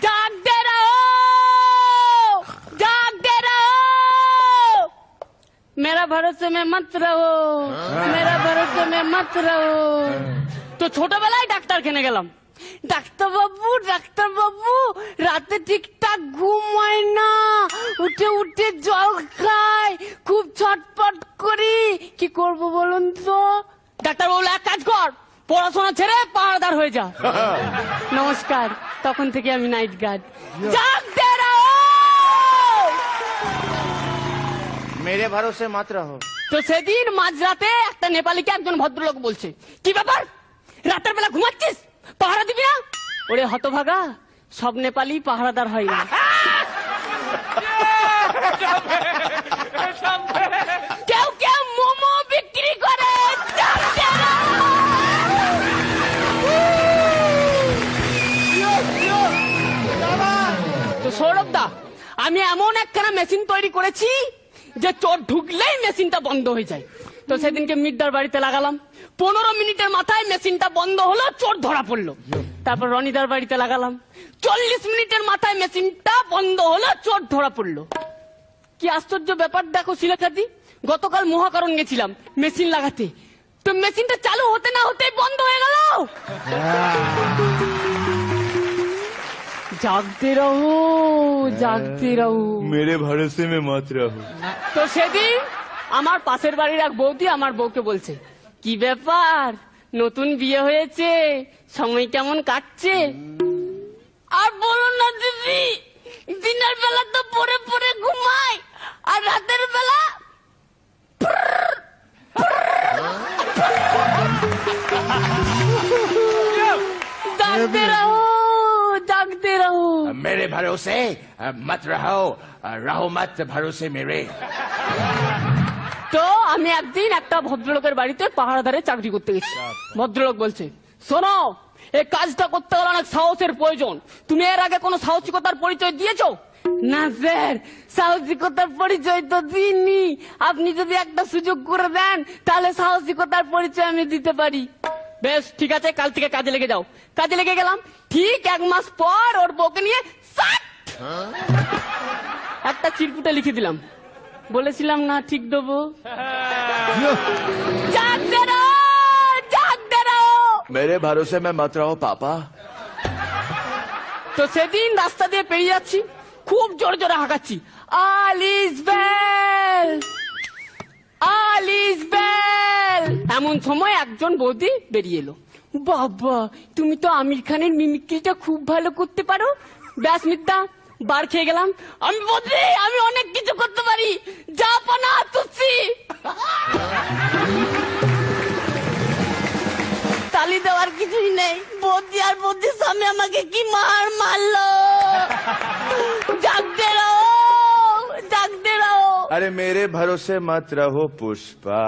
जागते रहो, जागते रहो, मेरा भरोसे में मत रहो, मेरा भरोसे में मत रहो। तो ছোটবেলায় ডাক্তার খেনে গেলাম। ডাক্তার বাবু রাতে ঠিকঠাক ঘুম হয় না, উঠে উঠে জল খায়, খুব ছটপট করি, কি করব বলুন তো? ডাক্তার বলল এক কাজ কর, পড়াশোনা ছেড়ে পাহাড়দার হয়ে যা। নমস্কার, তখন থেকে আমি নাইট গার্ড। জাগতে রহো, मेरे भरोसे मत रहो। তো সেদিন মাঝরাতে একটা নেপালিকে একজন ভদ্রলোক বলছে, কি ব্যাপার রাতের বেলা ঘুমাচ্ছিস, পাহারা দিবি না? ওরে হতভাগা, সব নেপালি পাহারাদার হয় না। কেউ কেউ মোমো বিক্রি করে। তো সৌরভ দা, আমি এমন একখানা মেশিন তৈরি করেছি যে চোর ঢুকলেই মেশিনটা বন্ধ হয়ে যায়। তো সেদিনকে মির্দার বাড়িতে লাগালাম, 15 মিনিটের মাথায় মেশিনটা বন্ধ হলো, চোর ধরা পড়লো। তারপর রনিদার বাড়িতে লাগালাম, 40 মিনিটের মাথায় মেশিনটা বন্ধ হলো, চোর ধরা পড়লো। কি আশ্চর্য ব্যাপার দেখো শিলাখাদি, গতকাল মহাকরণ গেছিলাম মেশিন লাগাতে, তো মেশিনটা চালু হতে না হতেই বন্ধ হয়ে গেল। জাগতে রহো, জাগতে রহো, मेरे भरोसे में मत रहो। তো সেদিন আমার পাশের বাড়ির এক বৌদি আমার বউকে বলছে, কি ব্যাপার নতুন বিয়ে হয়েছে, সময় কেমন কাটছে? আর বলো না দিদি, দিনের বেলা তো পরে পরে ঘুমাই, আর রাতের বেলা জাগতে রহো, জাগতে রহো। मेरे भरोसे मत रहो, रहो मत भरोसे मेरे। তো আমি একদিন একটা ভদ্রলোকের বাড়িতে পাহারাদারে চাকরি করতে গেছি। ভদ্রলোক বলছে, শোনো, এই কাজটা করতে গেলে অনেক সাহসের প্রয়োজন, তুমি এর আগে কোনো সাহসিকতার পরিচয় দিয়েছো? না স্যার, সাহসিকতার পরিচয় তো দিইনি, আপনি যদি একটা সুযোগ করে দেন তাহলে সাহসিকতার পরিচয় আমি দিতে পারি। বেশ ঠিক আছে, কাল থেকে কাজে লেগে যাও। কাজে লেগে গেলাম, ঠিক 1 মাস পর ওর বউকে নিয়ে একটা চিরকুটে লিখে দিলাম, বলেছিলাম না ঠিক দেবো। জাগতে রহো, জাগতে রহো। मेरे भरोसे में मत रहो पापा। তো সেদিন রাস্তা দিয়ে পেরিয়ে যাচ্ছি, খুব জোরে জোরে হাঁকাচ্ছি, all is well, all is well. এমন সময় একজন বৌদি বেরিয়ে এলো। বাবা, তুমি তো আমির খানের মিমিক্রিটা খুব ভালো করতে পারো। ব্যাস মিথ্যা, বার খেয়ে গেলাম। আমি বৌদি, আমি অনেক কিছু করতে পারি, যা পানা তুচ্ছি। তালি দেওয়ার কিছুই নেই, বৌদি আর বৌদির সামনে আমাকে কি মার মারলো। জাগতে রহো, জাগতে রহো। अरे मेरे भरोसे मत रहो पुष्पा।